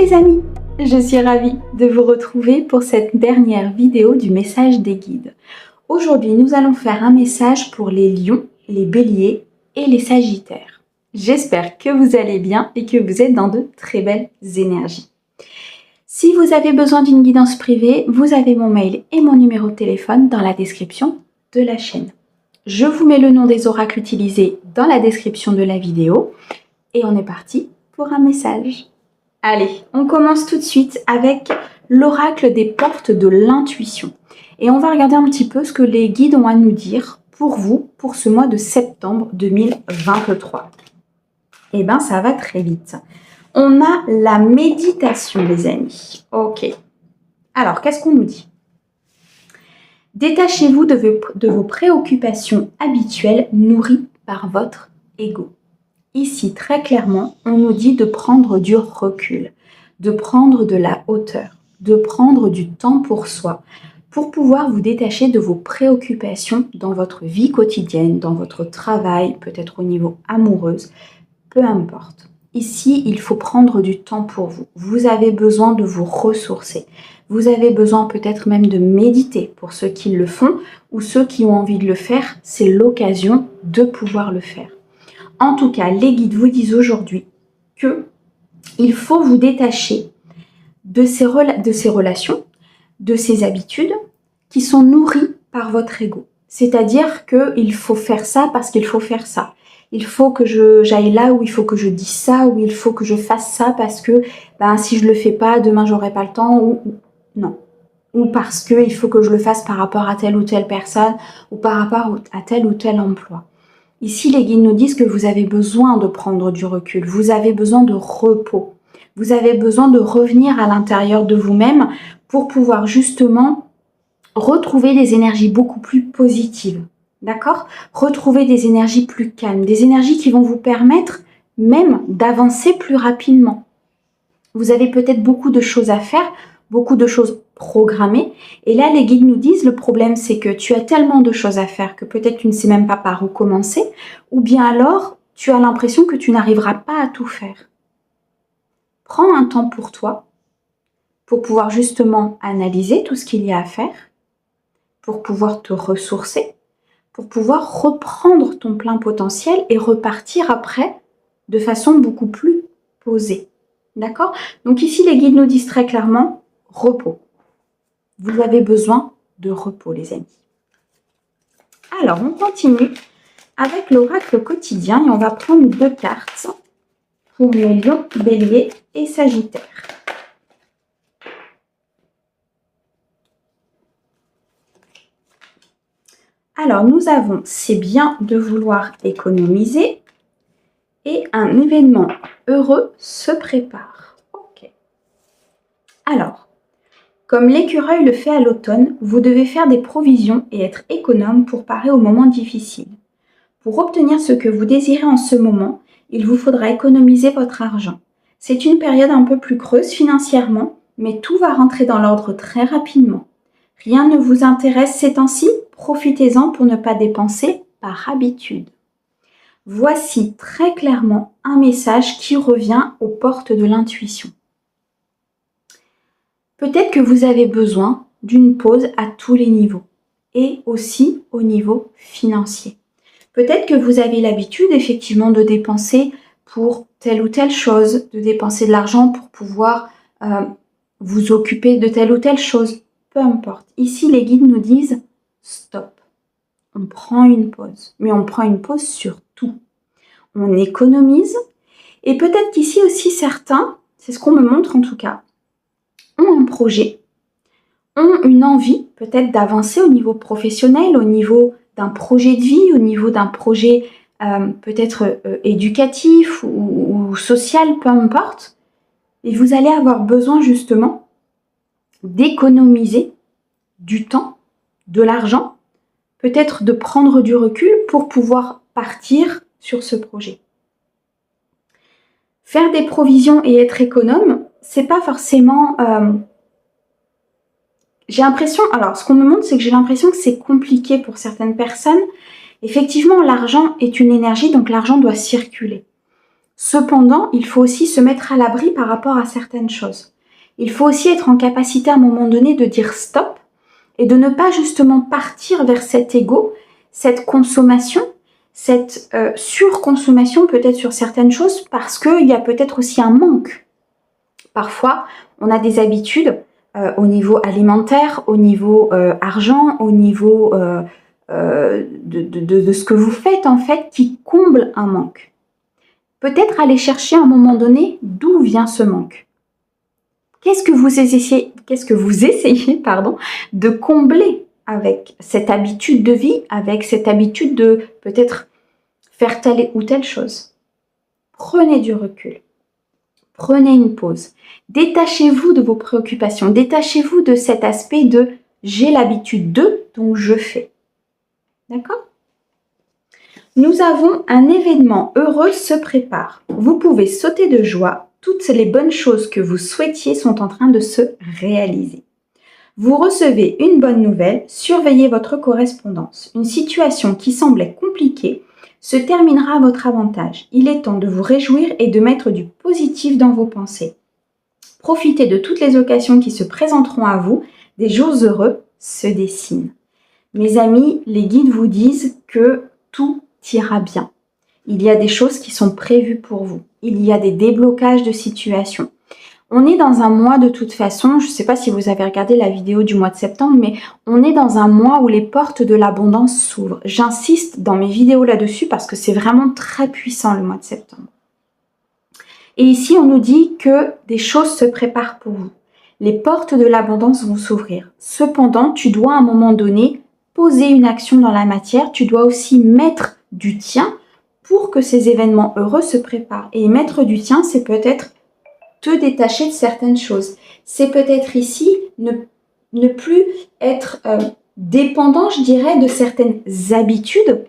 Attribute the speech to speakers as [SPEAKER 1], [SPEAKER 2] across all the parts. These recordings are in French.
[SPEAKER 1] les amis, je suis ravie de vous retrouver pour cette dernière vidéo du message des guides. Aujourd'hui, nous allons faire un message pour les lions, les béliers et les sagittaires. J'espère que vous allez bien et que vous êtes dans de très belles énergies. Si vous avez besoin d'une guidance privée, vous avez mon mail et mon numéro de téléphone dans la description de la chaîne. Je vous mets le nom des oracles utilisés dans la description de la vidéo et on est parti pour un message. Allez, on commence tout de suite avec l'oracle des portes de l'intuition. Et on va regarder un petit peu ce que les guides ont à nous dire pour vous, pour ce mois de septembre 2023. Eh bien, ça va très vite. On a la méditation, les amis. Ok. Alors, qu'est-ce qu'on nous dit? Détachez-vous de vos préoccupations habituelles nourries par votre ego. Ici, très clairement, on nous dit de prendre du recul, de prendre de la hauteur, de prendre du temps pour soi, pour pouvoir vous détacher de vos préoccupations dans votre vie quotidienne, dans votre travail, peut-être au niveau amoureux, peu importe. Ici, il faut prendre du temps pour vous. Vous avez besoin de vous ressourcer. Vous avez besoin peut-être même de méditer pour ceux qui le font ou ceux qui ont envie de le faire. C'est l'occasion de pouvoir le faire. En tout cas, les guides vous disent aujourd'hui qu'il faut vous détacher de ces relations, de ces habitudes qui sont nourries par votre ego. C'est-à-dire qu'il faut faire ça parce qu'il faut faire ça. Il faut que j'aille là, ou il faut que je dise ça, ou il faut que je fasse ça parce que si je le fais pas, demain j'aurai pas le temps, ou non. Ou parce qu'il faut que je le fasse par rapport à telle ou telle personne, ou par rapport à tel ou tel emploi. Ici, les guides nous disent que vous avez besoin de prendre du recul, vous avez besoin de repos, vous avez besoin de revenir à l'intérieur de vous-même pour pouvoir justement retrouver des énergies beaucoup plus positives, d'accord? Retrouver des énergies plus calmes, des énergies qui vont vous permettre même d'avancer plus rapidement. Vous avez peut-être beaucoup de choses à faire, beaucoup de choses programmées. Et là, les guides nous disent, le problème, c'est que tu as tellement de choses à faire que peut-être tu ne sais même pas par où commencer, ou bien alors, tu as l'impression que tu n'arriveras pas à tout faire. Prends un temps pour toi, pour pouvoir justement analyser tout ce qu'il y a à faire, pour pouvoir te ressourcer, pour pouvoir reprendre ton plein potentiel et repartir après de façon beaucoup plus posée. D'accord? Donc ici, les guides nous disent très clairement, repos. Vous avez besoin de repos, les amis. Alors, on continue avec l'oracle quotidien et on va prendre 2 cartes pour les lions, béliers et sagittaires. Alors, nous avons « c'est bien de vouloir économiser » et « un événement heureux se prépare ». Ok. Alors, comme l'écureuil le fait à l'automne, vous devez faire des provisions et être économe pour parer aux moments difficiles. Pour obtenir ce que vous désirez en ce moment, il vous faudra économiser votre argent. C'est une période un peu plus creuse financièrement, mais tout va rentrer dans l'ordre très rapidement. Rien ne vous intéresse ces temps-ci? Profitez-en pour ne pas dépenser par habitude. Voici très clairement un message qui revient aux portes de l'intuition. Peut-être que vous avez besoin d'une pause à tous les niveaux et aussi au niveau financier. Peut-être que vous avez l'habitude effectivement de dépenser pour telle ou telle chose, de dépenser de l'argent pour pouvoir vous occuper de telle ou telle chose. Peu importe. Ici, les guides nous disent stop. On prend une pause, mais on prend une pause sur tout. On économise et peut-être qu'ici aussi certains, c'est ce qu'on me montre en tout cas, ont un projet, ont une envie peut-être d'avancer au niveau professionnel, au niveau d'un projet de vie, au niveau d'un projet peut-être éducatif ou social, peu importe. Et vous allez avoir besoin justement d'économiser du temps, de l'argent, peut-être de prendre du recul pour pouvoir partir sur ce projet. Faire des provisions et être économe, c'est pas forcément... j'ai l'impression... Alors, ce qu'on me montre, c'est que j'ai l'impression que c'est compliqué pour certaines personnes. Effectivement, l'argent est une énergie, donc l'argent doit circuler. Cependant, il faut aussi se mettre à l'abri par rapport à certaines choses. Il faut aussi être en capacité à un moment donné de dire stop et de ne pas justement partir vers cet ego, cette consommation, cette surconsommation peut-être sur certaines choses parce qu'il y a peut-être aussi un manque. Parfois, on a des habitudes au niveau alimentaire, au niveau argent, au niveau de ce que vous faites en fait qui comble un manque. Peut-être aller chercher à un moment donné d'où vient ce manque. Qu'est-ce que vous essayez de combler avec cette habitude de vie, avec cette habitude de peut-être faire telle ou telle chose? Prenez du recul. Prenez une pause. Détachez-vous de vos préoccupations. Détachez-vous de cet aspect de « j'ai l'habitude de, donc je fais ». D'accord? Nous avons un événement heureux se prépare. Vous pouvez sauter de joie. Toutes les bonnes choses que vous souhaitiez sont en train de se réaliser. Vous recevez une bonne nouvelle. Surveillez votre correspondance. Une situation qui semblait compliquée se terminera à votre avantage. Il est temps de vous réjouir et de mettre du positif dans vos pensées. Profitez de toutes les occasions qui se présenteront à vous. Des jours heureux se dessinent. Mes amis, les guides vous disent que tout ira bien. Il y a des choses qui sont prévues pour vous. Il y a des déblocages de situations. On est dans un mois de toute façon, je ne sais pas si vous avez regardé la vidéo du mois de septembre, mais on est dans un mois où les portes de l'abondance s'ouvrent. J'insiste dans mes vidéos là-dessus parce que c'est vraiment très puissant le mois de septembre. Et ici, on nous dit que des choses se préparent pour vous. Les portes de l'abondance vont s'ouvrir. Cependant, tu dois à un moment donné poser une action dans la matière. Tu dois aussi mettre du tien pour que ces événements heureux se préparent. Et mettre du tien, c'est peut-être te détacher de certaines choses. C'est peut-être ici ne plus être dépendant, je dirais, de certaines habitudes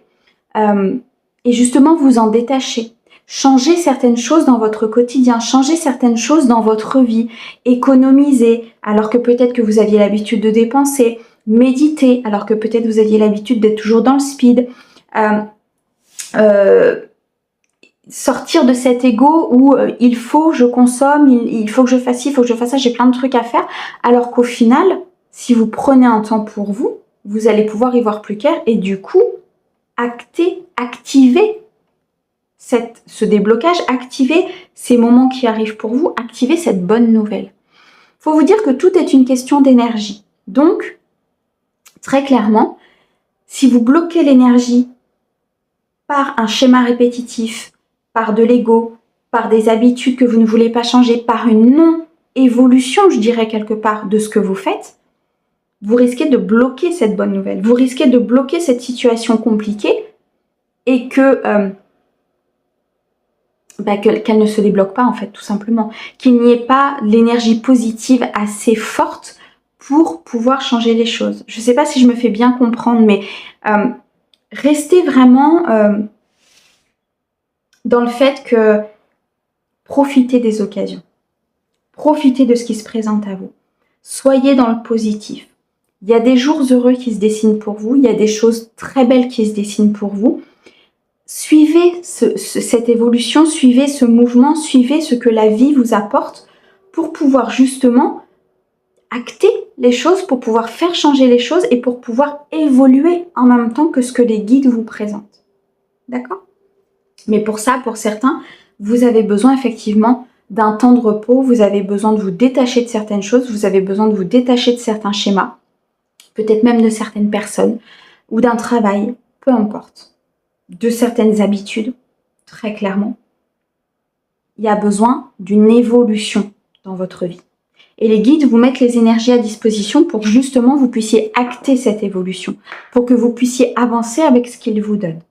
[SPEAKER 1] et justement vous en détacher. Changer certaines choses dans votre quotidien, changer certaines choses dans votre vie, économiser alors que peut-être que vous aviez l'habitude de dépenser, méditer alors que peut-être vous aviez l'habitude d'être toujours dans le speed, sortir de cet ego où il faut, je consomme, il faut que je fasse ci, il faut que je fasse ça, j'ai plein de trucs à faire, alors qu'au final, si vous prenez un temps pour vous, vous allez pouvoir y voir plus clair et du coup, activer ce déblocage, activer ces moments qui arrivent pour vous, activer cette bonne nouvelle. Il faut vous dire que tout est une question d'énergie. Donc, très clairement, si vous bloquez l'énergie par un schéma répétitif, par de l'ego, par des habitudes que vous ne voulez pas changer, par une non-évolution, je dirais quelque part, de ce que vous faites, vous risquez de bloquer cette bonne nouvelle. Vous risquez de bloquer cette situation compliquée et qu'elle ne se débloque pas en fait, tout simplement. Qu'il n'y ait pas l'énergie positive assez forte pour pouvoir changer les choses. Je ne sais pas si je me fais bien comprendre, mais restez vraiment dans le fait que profitez des occasions. Profitez de ce qui se présente à vous. Soyez dans le positif. Il y a des jours heureux qui se dessinent pour vous. Il y a des choses très belles qui se dessinent pour vous. Suivez cette évolution, suivez ce mouvement, suivez ce que la vie vous apporte pour pouvoir justement acter les choses, pour pouvoir faire changer les choses et pour pouvoir évoluer en même temps que ce que les guides vous présentent. D'accord ? Mais pour ça, pour certains, vous avez besoin effectivement d'un temps de repos, vous avez besoin de vous détacher de certaines choses, vous avez besoin de vous détacher de certains schémas, peut-être même de certaines personnes ou d'un travail, peu importe. De certaines habitudes, très clairement. Il y a besoin d'une évolution dans votre vie. Et les guides vous mettent les énergies à disposition pour que justement vous puissiez acter cette évolution, pour que vous puissiez avancer avec ce qu'ils vous donnent.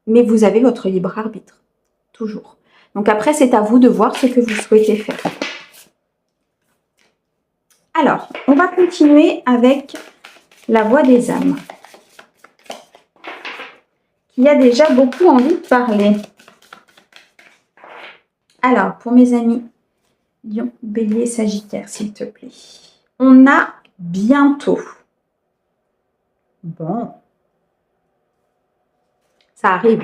[SPEAKER 1] Mais vous avez votre libre arbitre, toujours. Donc après, c'est à vous de voir ce que vous souhaitez faire. Alors, on va continuer avec la voix des âmes, qui a déjà beaucoup envie de parler. Alors, pour mes amis Lion, Bélier, Sagittaire, s'il te plaît. On a bientôt. Bon. Ça arrive.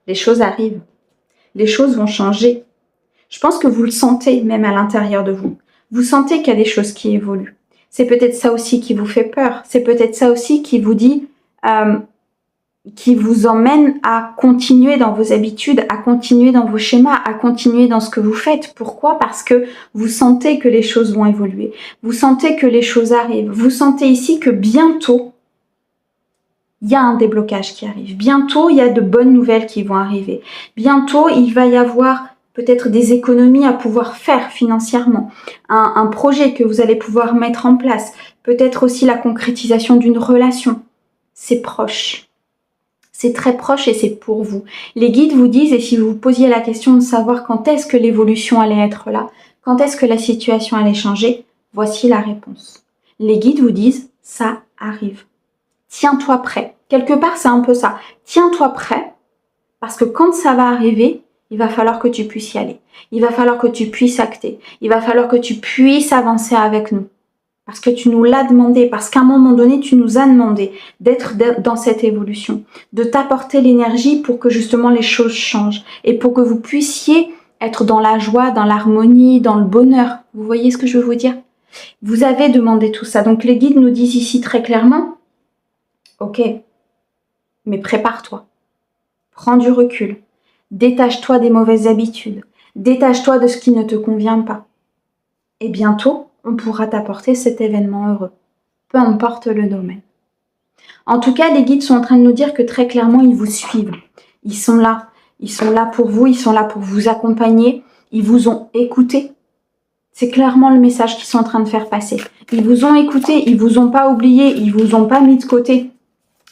[SPEAKER 1] Les choses arrivent. Les choses vont changer. Je pense que vous le sentez même à l'intérieur de vous. Vous sentez qu'il y a des choses qui évoluent. C'est peut-être ça aussi qui vous fait peur. C'est peut-être ça aussi qui vous dit, qui vous emmène à continuer dans vos habitudes, à continuer dans vos schémas, à continuer dans ce que vous faites. Pourquoi? Parce que vous sentez que les choses vont évoluer. Vous sentez que les choses arrivent. Vous sentez ici que bientôt, il y a un déblocage qui arrive. Bientôt, il y a de bonnes nouvelles qui vont arriver. Bientôt, il va y avoir peut-être des économies à pouvoir faire financièrement. Un projet que vous allez pouvoir mettre en place. Peut-être aussi la concrétisation d'une relation. C'est proche. C'est très proche et c'est pour vous. Les guides vous disent, et si vous vous posiez la question de savoir quand est-ce que l'évolution allait être là, quand est-ce que la situation allait changer, voici la réponse. Les guides vous disent, ça arrive. Tiens-toi prêt. Quelque part, c'est un peu ça. Tiens-toi prêt, parce que quand ça va arriver, il va falloir que tu puisses y aller. Il va falloir que tu puisses acter. Il va falloir que tu puisses avancer avec nous. Parce que tu nous l'as demandé, parce qu'à un moment donné, tu nous as demandé d'être dans cette évolution, de t'apporter l'énergie pour que justement les choses changent et pour que vous puissiez être dans la joie, dans l'harmonie, dans le bonheur. Vous voyez ce que je veux vous dire? Vous avez demandé tout ça. Donc les guides nous disent ici très clairement, ok, mais prépare-toi, prends du recul, détache-toi des mauvaises habitudes, détache-toi de ce qui ne te convient pas. Et bientôt, on pourra t'apporter cet événement heureux, peu importe le domaine. En tout cas, les guides sont en train de nous dire que très clairement, ils vous suivent. Ils sont là pour vous, ils sont là pour vous accompagner, ils vous ont écouté. C'est clairement le message qu'ils sont en train de faire passer. Ils vous ont écouté, ils vous ont pas oublié, ils vous ont pas mis de côté.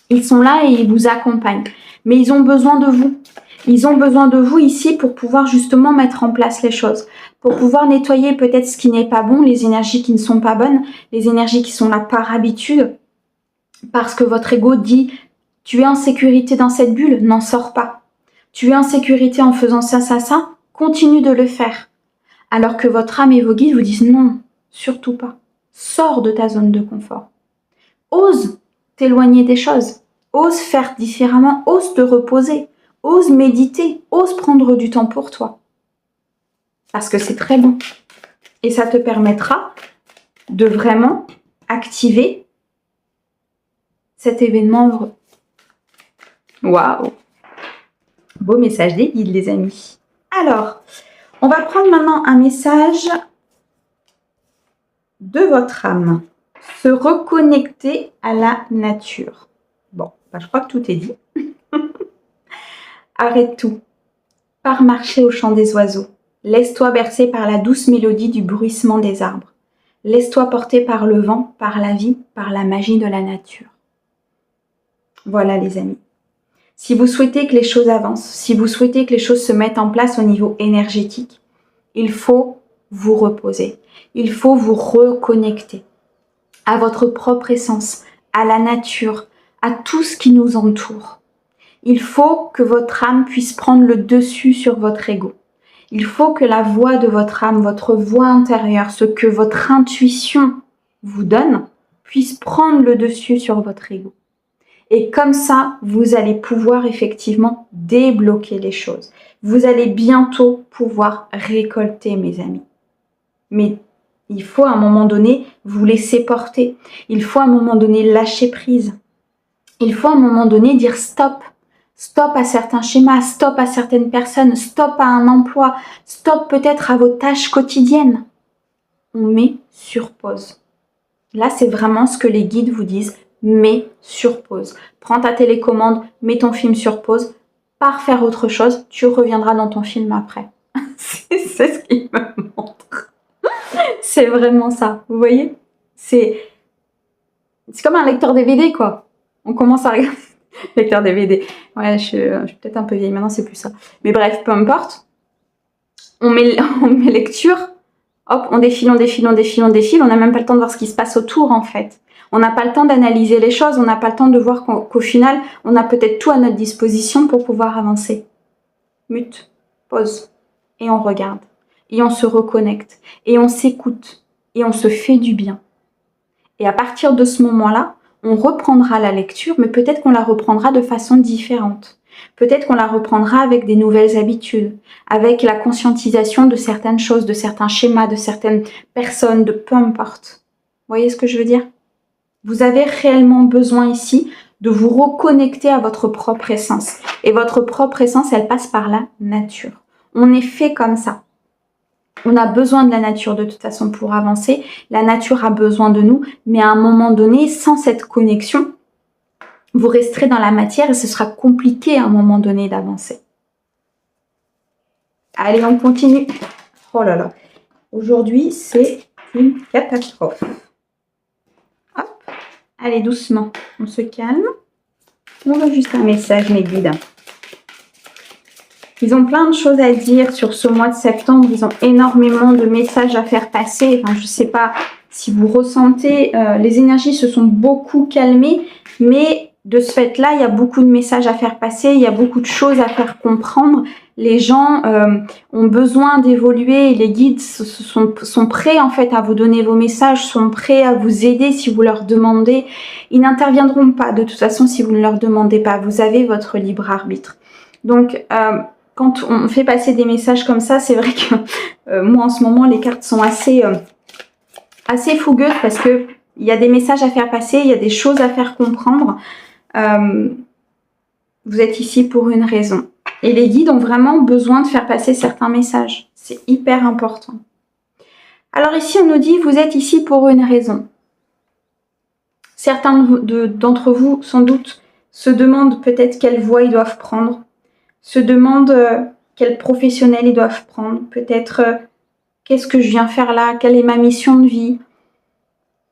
[SPEAKER 1] Ils sont là et ils vous accompagnent. Mais ils ont besoin de vous. Ils ont besoin de vous ici pour pouvoir justement mettre en place les choses. Pour pouvoir nettoyer peut-être ce qui n'est pas bon, les énergies qui ne sont pas bonnes, les énergies qui sont là par habitude. Parce que votre ego dit, tu es en sécurité dans cette bulle, n'en sors pas. Tu es en sécurité en faisant ça, ça, ça, continue de le faire. Alors que votre âme et vos guides vous disent, non, surtout pas. Sors de ta zone de confort. Ose t'éloigner des choses. Ose faire différemment, ose te reposer. Ose méditer, ose prendre du temps pour toi. Parce que c'est très bon. Et ça te permettra de vraiment activer cet événement heureux. Waouh! Beau message des guides, les amis. Alors, on va prendre maintenant un message de votre âme. Se reconnecter à la nature. Bon, je crois que tout est dit. Arrête tout. Pars marcher au chant des oiseaux. Laisse-toi bercer par la douce mélodie du bruissement des arbres. Laisse-toi porter par le vent, par la vie, par la magie de la nature. Voilà les amis. Si vous souhaitez que les choses avancent, si vous souhaitez que les choses se mettent en place au niveau énergétique, il faut vous reposer. Il faut vous reconnecter à votre propre essence, à la nature, à tout ce qui nous entoure. Il faut que votre âme puisse prendre le dessus sur votre ego. Il faut que la voix de votre âme, votre voix intérieure, ce que votre intuition vous donne, puisse prendre le dessus sur votre ego. Et comme ça, vous allez pouvoir effectivement débloquer les choses. Vous allez bientôt pouvoir récolter, mes amis. Mais il faut à un moment donné vous laisser porter. Il faut à un moment donné lâcher prise. Il faut à un moment donné dire stop. Stop à certains schémas, stop à certaines personnes, stop à un emploi, stop peut-être à vos tâches quotidiennes. On met sur pause. Là, c'est vraiment ce que les guides vous disent. Mets sur pause. Prends ta télécommande, mets ton film sur pause, pars faire autre chose, tu reviendras dans ton film après. C'est ce qu'il me montre. C'est vraiment ça, vous voyez? C'est comme un lecteur DVD, quoi. On commence à regarder. Lecteur DVD. Ouais, je suis peut-être un peu vieille, maintenant c'est plus ça. Mais bref, peu importe. On met lecture, hop, on défile, on n'a même pas le temps de voir ce qui se passe autour en fait. On n'a pas le temps d'analyser les choses, on n'a pas le temps de voir qu'au final, on a peut-être tout à notre disposition pour pouvoir avancer. Mute, pause, et on regarde, et on se reconnecte, et on s'écoute, et on se fait du bien. Et à partir de ce moment-là, on reprendra la lecture, mais peut-être qu'on la reprendra de façon différente. Peut-être qu'on la reprendra avec des nouvelles habitudes, avec la conscientisation de certaines choses, de certains schémas, de certaines personnes, de peu importe. Vous voyez ce que je veux dire? Vous avez réellement besoin ici de vous reconnecter à votre propre essence. Et votre propre essence, elle passe par la nature. On est fait comme ça. On a besoin de la nature de toute façon pour avancer. La nature a besoin de nous, mais à un moment donné, sans cette connexion, vous resterez dans la matière et ce sera compliqué à un moment donné d'avancer. Allez, on continue. Oh là là. Aujourd'hui, c'est une catastrophe. Hop. Allez, doucement. On se calme. On va juste un message, mes guides. Ils ont plein de choses à dire sur ce mois de septembre. Ils ont énormément de messages à faire passer. Enfin, je ne sais pas si vous ressentez. Les énergies se sont beaucoup calmées. Mais de ce fait-là, il y a beaucoup de messages à faire passer. Il y a beaucoup de choses à faire comprendre. Les gens ont besoin d'évoluer. Et les guides sont prêts en fait à vous donner vos messages, sont prêts à vous aider si vous leur demandez. Ils n'interviendront pas de toute façon si vous ne leur demandez pas. Vous avez votre libre arbitre. Donc, quand on fait passer des messages comme ça, c'est vrai que moi en ce moment les cartes sont assez fougueuses parce que il y a des messages à faire passer, il y a des choses à faire comprendre. Vous êtes ici pour une raison. Et les guides ont vraiment besoin de faire passer certains messages. C'est hyper important. Alors ici on nous dit vous êtes ici pour une raison. Certains d'entre vous sans doute se demandent peut-être quelle voie ils doivent prendre. Se demandent quel professionnel ils doivent prendre, peut-être qu'est-ce que je viens faire là, quelle est ma mission de vie,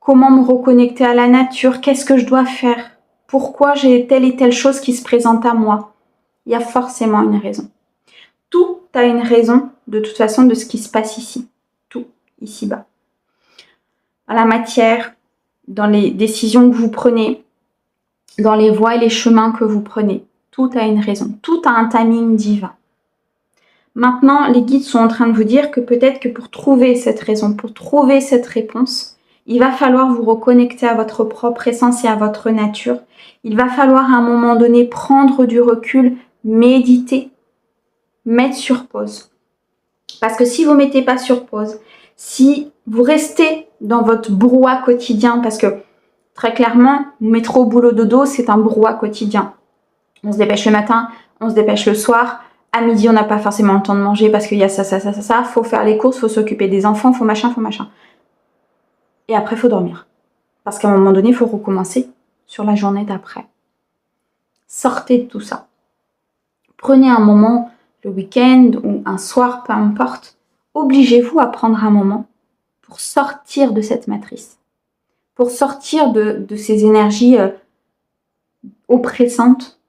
[SPEAKER 1] comment me reconnecter à la nature, qu'est-ce que je dois faire, pourquoi j'ai telle et telle chose qui se présente à moi. Il y a forcément une raison. Tout a une raison de toute façon de ce qui se passe ici, tout ici-bas. Dans la matière, dans les décisions que vous prenez, dans les voies et les chemins que vous prenez. Tout a une raison. Tout a un timing divin. Maintenant, les guides sont en train de vous dire que peut-être que pour trouver cette raison, pour trouver cette réponse, il va falloir vous reconnecter à votre propre essence et à votre nature. Il va falloir à un moment donné prendre du recul, méditer, mettre sur pause. Parce que si vous ne mettez pas sur pause, si vous restez dans votre brouhaha quotidien, parce que très clairement, métro, boulot, dodo, c'est un brouhaha quotidien. On se dépêche le matin, on se dépêche le soir. À midi, on n'a pas forcément le temps de manger parce qu'il y a ça. Faut faire les courses, faut s'occuper des enfants, faut machin. Et après, faut dormir. Parce qu'à un moment donné, il faut recommencer sur la journée d'après. Sortez de tout ça. Prenez un moment, le week-end ou un soir, peu importe. Obligez-vous à prendre un moment pour sortir de cette matrice. Pour sortir de ces énergies oppressantes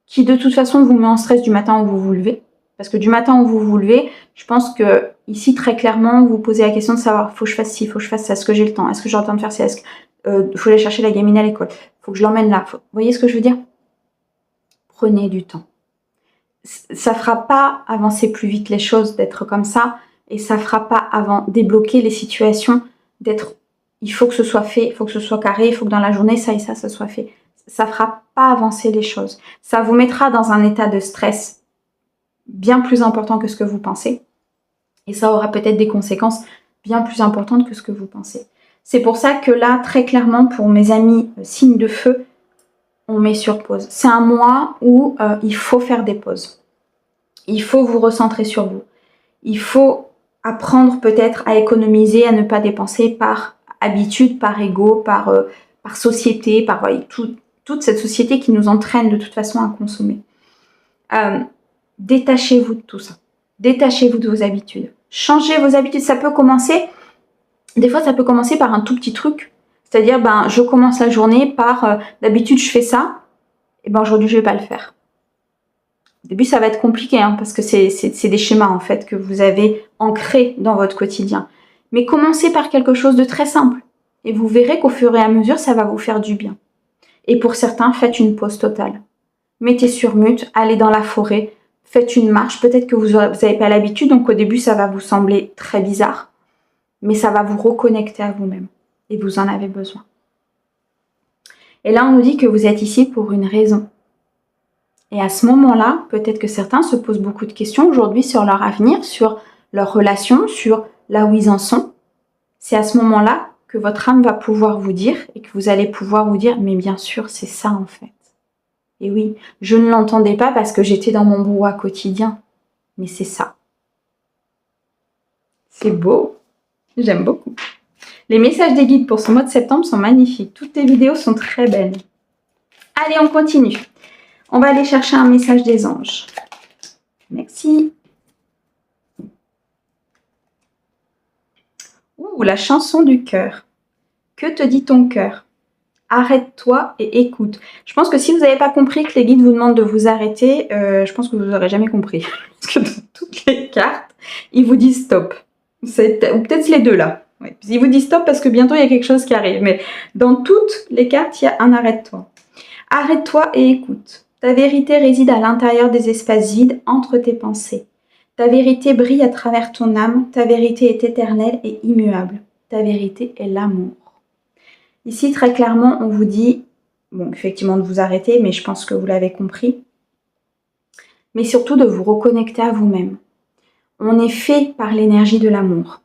[SPEAKER 1] qui de toute façon vous met en stress du matin où vous vous levez. Parce que du matin où vous vous levez, je pense que ici très clairement, vous posez la question de savoir, faut que je fasse ci, faut que je fasse ça, est-ce que j'ai le temps, est-ce que j'ai le temps de faire ça, est-ce que faut aller chercher la gamine à l'école, faut que je l'emmène là. Vous voyez ce que je veux dire? Prenez du temps. Ça fera pas avancer plus vite les choses d'être comme ça, et ça fera pas débloquer les situations d'être, il faut que ce soit fait, il faut que ce soit carré, il faut que dans la journée ça et ça soit fait. Ça fera pas avancer les choses. Ça vous mettra dans un état de stress bien plus important que ce que vous pensez. Et ça aura peut-être des conséquences bien plus importantes que ce que vous pensez. C'est pour ça que là, très clairement, pour mes amis signes de feu, on met sur pause. C'est un mois où il faut faire des pauses. Il faut vous recentrer sur vous. Il faut apprendre peut-être à économiser, à ne pas dépenser par habitude, par ego, par société, par toute cette société qui nous entraîne de toute façon à consommer. Détachez-vous de tout ça. Détachez-vous de vos habitudes. Changez vos habitudes. Ça peut commencer, des fois ça peut commencer par un tout petit truc. C'est-à-dire, je commence la journée par, d'habitude je fais ça, et aujourd'hui je vais pas le faire. Au début ça va être compliqué, parce que c'est des schémas en fait que vous avez ancrés dans votre quotidien. Mais commencez par quelque chose de très simple. Et vous verrez qu'au fur et à mesure, ça va vous faire du bien. Et pour certains, faites une pause totale. Mettez sur mute, allez dans la forêt, faites une marche. Peut-être que vous n'avez pas l'habitude, donc au début, ça va vous sembler très bizarre. Mais ça va vous reconnecter à vous-même. Et vous en avez besoin. Et là, on nous dit que vous êtes ici pour une raison. Et à ce moment-là, peut-être que certains se posent beaucoup de questions aujourd'hui sur leur avenir, sur leur relation, sur là où ils en sont. C'est à ce moment-là que votre âme va pouvoir vous dire et que vous allez pouvoir vous dire « mais bien sûr, c'est ça en fait ». Et oui, je ne l'entendais pas parce que j'étais dans mon brouhaha quotidien, mais c'est ça. C'est beau, j'aime beaucoup. Les messages des guides pour ce mois de septembre sont magnifiques. Toutes les vidéos sont très belles. Allez, on continue. On va aller chercher un message des anges. Merci. Ouh, la chanson du cœur. Que te dit ton cœur? Arrête-toi et écoute. Je pense que si vous n'avez pas compris que les guides vous demandent de vous arrêter, je pense que vous n'aurez jamais compris. Parce que dans toutes les cartes, ils vous disent stop. Ou peut-être les deux là. Oui. Ils vous disent stop parce que bientôt il y a quelque chose qui arrive. Mais dans toutes les cartes, il y a un arrête-toi. Arrête-toi et écoute. Ta vérité réside à l'intérieur des espaces vides entre tes pensées. Ta vérité brille à travers ton âme. Ta vérité est éternelle et immuable. Ta vérité est l'amour. Ici, très clairement, on vous dit, bon, effectivement, de vous arrêter, mais je pense que vous l'avez compris, mais surtout de vous reconnecter à vous-même. On est fait par l'énergie de l'amour.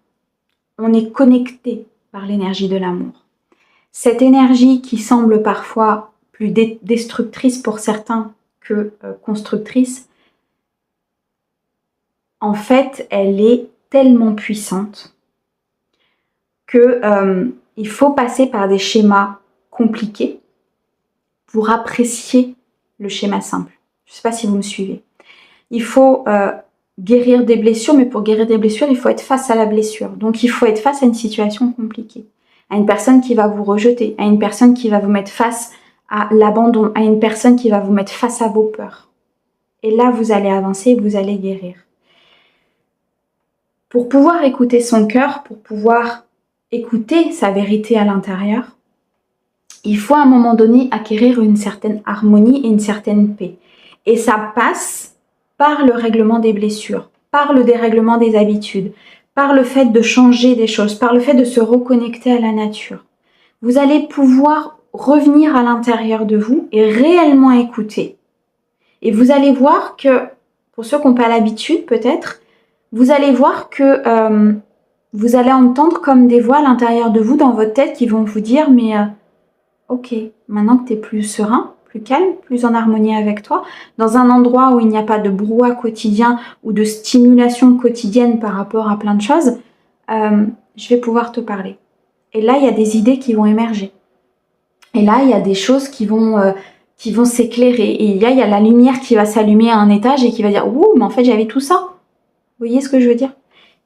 [SPEAKER 1] On est connecté par l'énergie de l'amour. Cette énergie qui semble parfois plus destructrice pour certains que constructrice, en fait, elle est tellement puissante que il faut passer par des schémas compliqués pour apprécier le schéma simple. Je ne sais pas si vous me suivez. Il faut guérir des blessures, mais pour guérir des blessures, il faut être face à la blessure. Donc, il faut être face à une situation compliquée, à une personne qui va vous rejeter, à une personne qui va vous mettre face à l'abandon, à une personne qui va vous mettre face à vos peurs. Et là, vous allez avancer et vous allez guérir. Pour pouvoir écouter son cœur, pour pouvoir écouter sa vérité à l'intérieur, il faut à un moment donné acquérir une certaine harmonie et une certaine paix. Et ça passe par le règlement des blessures, par le dérèglement des habitudes, par le fait de changer des choses, par le fait de se reconnecter à la nature. Vous allez pouvoir revenir à l'intérieur de vous et réellement écouter. Et vous allez voir que, pour ceux qui n'ont pas l'habitude peut-être, vous allez voir que vous allez entendre comme des voix à l'intérieur de vous, dans votre tête, qui vont vous dire « mais ok, maintenant que tu es plus serein, plus calme, plus en harmonie avec toi, dans un endroit où il n'y a pas de brouhaha quotidien ou de stimulation quotidienne par rapport à plein de choses, je vais pouvoir te parler. » Et là, il y a des idées qui vont émerger. Et là, il y a des choses qui vont s'éclairer. Et il y a la lumière qui va s'allumer à un étage et qui va dire « ouh, mais en fait, j'avais tout ça. » Vous voyez ce que je veux dire?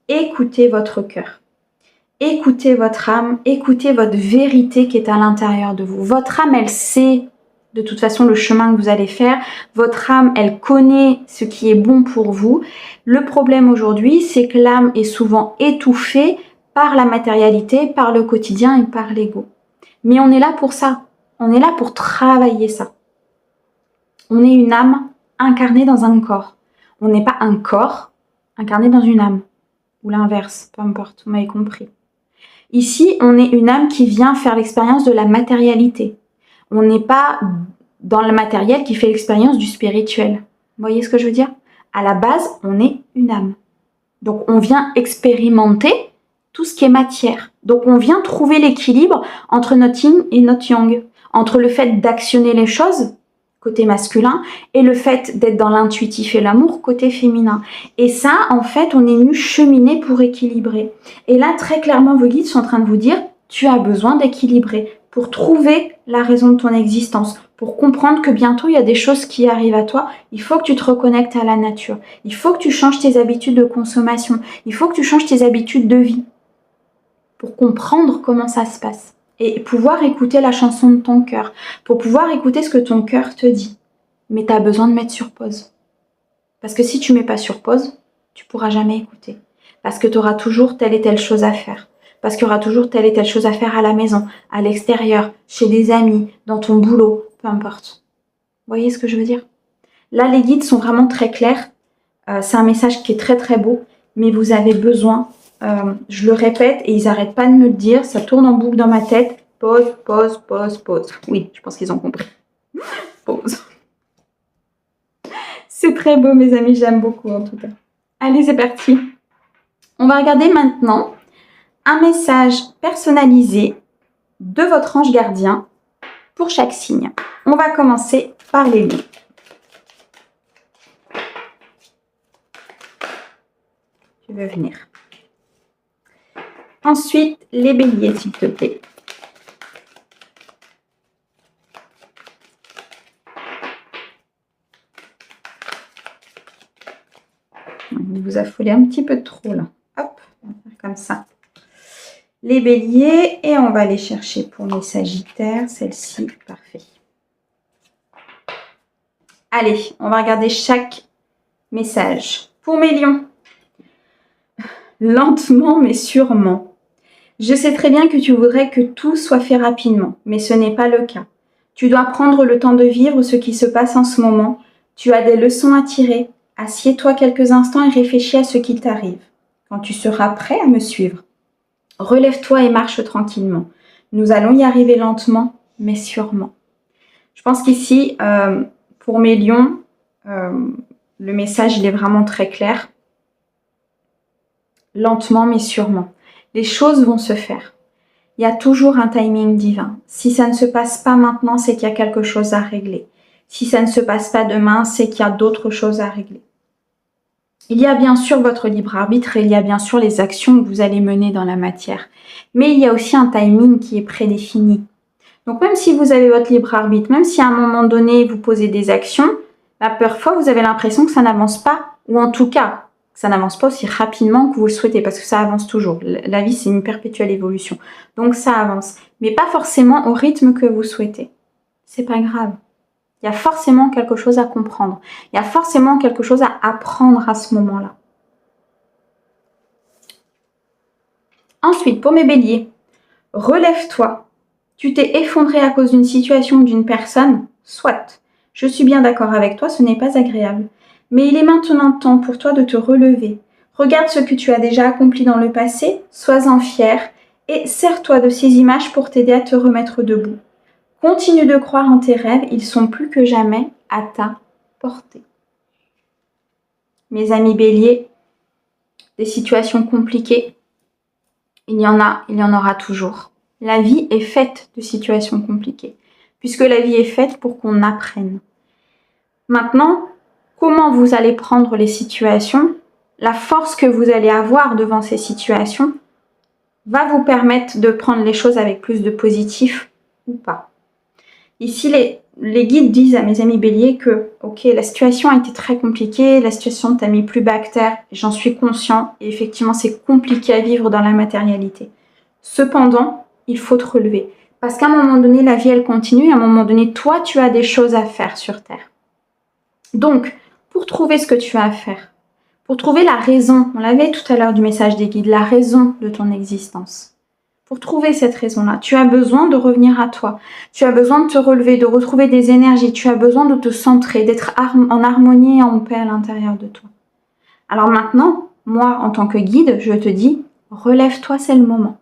[SPEAKER 1] Écoutez votre cœur. Écoutez votre âme, écoutez votre vérité qui est à l'intérieur de vous. Votre âme, elle sait de toute façon le chemin que vous allez faire. Votre âme, elle connaît ce qui est bon pour vous. Le problème aujourd'hui, c'est que l'âme est souvent étouffée par la matérialité, par le quotidien et par l'ego. Mais on est là pour ça. On est là pour travailler ça. On est une âme incarnée dans un corps. On n'est pas un corps incarné dans une âme. Ou l'inverse, peu importe, vous m'avez compris. Ici, on est une âme qui vient faire l'expérience de la matérialité. On n'est pas dans le matériel qui fait l'expérience du spirituel. Vous voyez ce que je veux dire? À la base, on est une âme. Donc, on vient expérimenter tout ce qui est matière. Donc, on vient trouver l'équilibre entre notre yin et notre yang. Entre le fait d'actionner les choses, côté masculin, et le fait d'être dans l'intuitif et l'amour, côté féminin. Et ça, en fait, on est venu cheminer pour équilibrer. Et là, très clairement, vos guides sont en train de vous dire, tu as besoin d'équilibrer pour trouver la raison de ton existence, pour comprendre que bientôt, il y a des choses qui arrivent à toi. Il faut que tu te reconnectes à la nature. Il faut que tu changes tes habitudes de consommation. Il faut que tu changes tes habitudes de vie pour comprendre comment ça se passe. Et pouvoir écouter la chanson de ton cœur, pour pouvoir écouter ce que ton cœur te dit. Mais tu as besoin de mettre sur pause. Parce que si tu ne mets pas sur pause, tu ne pourras jamais écouter. Parce que tu auras toujours telle et telle chose à faire. Parce qu'il y aura toujours telle et telle chose à faire à la maison, à l'extérieur, chez des amis, dans ton boulot, peu importe. Vous voyez ce que je veux dire? Là, les guides sont vraiment très clairs. C'est un message qui est très très beau, mais vous avez besoin... je le répète et ils n'arrêtent pas de me le dire, ça tourne en boucle dans ma tête. Pause, pause, pause, pause. Oui, je pense qu'ils ont compris. Pause. C'est très beau, mes amis, j'aime beaucoup en tout cas. Allez, c'est parti. On va regarder maintenant un message personnalisé de votre ange gardien pour chaque signe. On va commencer par les lions. Tu veux venir. Ensuite, les béliers, s'il te plaît. Il vous a affolé un petit peu trop là. Hop, on va faire comme ça. Les béliers, et on va aller chercher pour les sagittaires, celle-ci, parfait. Allez, on va regarder chaque message. Pour mes lions, lentement mais sûrement. Je sais très bien que tu voudrais que tout soit fait rapidement, mais ce n'est pas le cas. Tu dois prendre le temps de vivre ce qui se passe en ce moment. Tu as des leçons à tirer. Assieds-toi quelques instants et réfléchis à ce qui t'arrive. Quand tu seras prêt à me suivre, relève-toi et marche tranquillement. Nous allons y arriver lentement, mais sûrement. Je pense qu'ici, pour mes lions, le message il est vraiment très clair. Lentement, mais sûrement. Les choses vont se faire. Il y a toujours un timing divin. Si ça ne se passe pas maintenant, c'est qu'il y a quelque chose à régler. Si ça ne se passe pas demain, c'est qu'il y a d'autres choses à régler. Il y a bien sûr votre libre arbitre et il y a bien sûr les actions que vous allez mener dans la matière. Mais il y a aussi un timing qui est prédéfini. Donc même si vous avez votre libre arbitre, même si à un moment donné vous posez des actions, parfois vous avez l'impression que ça n'avance pas, ou en tout cas, ça n'avance pas aussi rapidement que vous le souhaitez, parce que ça avance toujours. La vie, c'est une perpétuelle évolution. Donc ça avance, mais pas forcément au rythme que vous souhaitez. C'est pas grave. Il y a forcément quelque chose à comprendre. Il y a forcément quelque chose à apprendre à ce moment-là. Ensuite, pour mes béliers, relève-toi. Tu t'es effondré à cause d'une situation ou d'une personne, soit. Je suis bien d'accord avec toi, ce n'est pas agréable. Mais il est maintenant temps pour toi de te relever. Regarde ce que tu as déjà accompli dans le passé, sois-en fier et sers-toi de ces images pour t'aider à te remettre debout. Continue de croire en tes rêves, ils sont plus que jamais à ta portée. Mes amis béliers, des situations compliquées, il y en aura toujours. La vie est faite de situations compliquées, puisque la vie est faite pour qu'on apprenne. Maintenant, comment vous allez prendre les situations, la force que vous allez avoir devant ces situations, va vous permettre de prendre les choses avec plus de positif ou pas. Ici, les guides disent à mes amis béliers que, ok, la situation a été très compliquée, la situation t'a mis plus bas que terre, j'en suis conscient, et effectivement, c'est compliqué à vivre dans la matérialité. Cependant, il faut te relever. Parce qu'à un moment donné, la vie, elle continue, à un moment donné, toi, tu as des choses à faire sur Terre. Donc, pour trouver ce que tu as à faire, pour trouver la raison, on l'avait tout à l'heure du message des guides, la raison de ton existence. Pour trouver cette raison-là, tu as besoin de revenir à toi. Tu as besoin de te relever, de retrouver des énergies. Tu as besoin de te centrer, d'être en harmonie et en paix à l'intérieur de toi. Alors maintenant, moi, en tant que guide, je te dis, relève-toi, c'est le moment.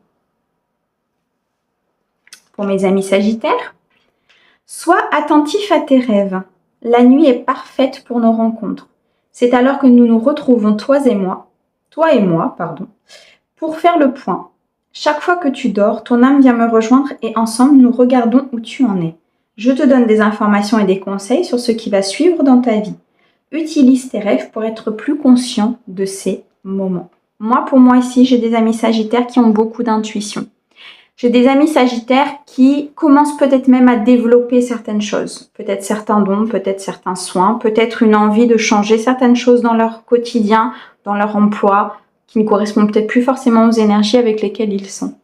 [SPEAKER 1] Pour mes amis sagittaires, sois attentif à tes rêves. La nuit est parfaite pour nos rencontres. C'est alors que nous nous retrouvons, toi et moi, pour faire le point. Chaque fois que tu dors, ton âme vient me rejoindre et ensemble, nous regardons où tu en es. Je te donne des informations et des conseils sur ce qui va suivre dans ta vie. Utilise tes rêves pour être plus conscient de ces moments. Pour moi ici, j'ai des amis sagittaires qui ont beaucoup d'intuition. J'ai des amis sagittaires qui commencent peut-être même à développer certaines choses. Peut-être certains dons, peut-être certains soins, peut-être une envie de changer certaines choses dans leur quotidien, dans leur emploi, qui ne correspondent peut-être plus forcément aux énergies avec lesquelles ils sont.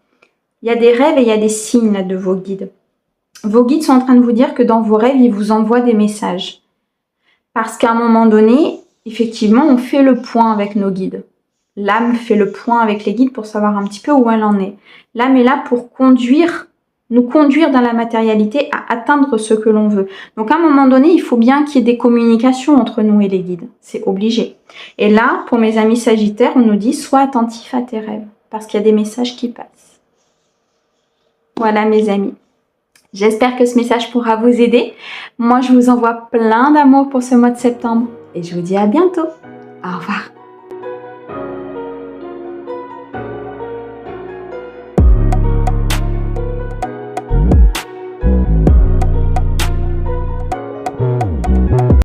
[SPEAKER 1] Il y a des rêves et il y a des signes là de vos guides. Vos guides sont en train de vous dire que dans vos rêves, ils vous envoient des messages. Parce qu'à un moment donné, effectivement, on fait le point avec nos guides. L'âme fait le point avec les guides pour savoir un petit peu où elle en est. L'âme est là pour nous conduire dans la matérialité à atteindre ce que l'on veut. Donc à un moment donné, il faut bien qu'il y ait des communications entre nous et les guides. C'est obligé. Et là, pour mes amis sagittaires, on nous dit, sois attentif à tes rêves, parce qu'il y a des messages qui passent. Voilà mes amis. J'espère que ce message pourra vous aider. Moi, je vous envoie plein d'amour pour ce mois de septembre. et je vous dis à bientôt. Au revoir.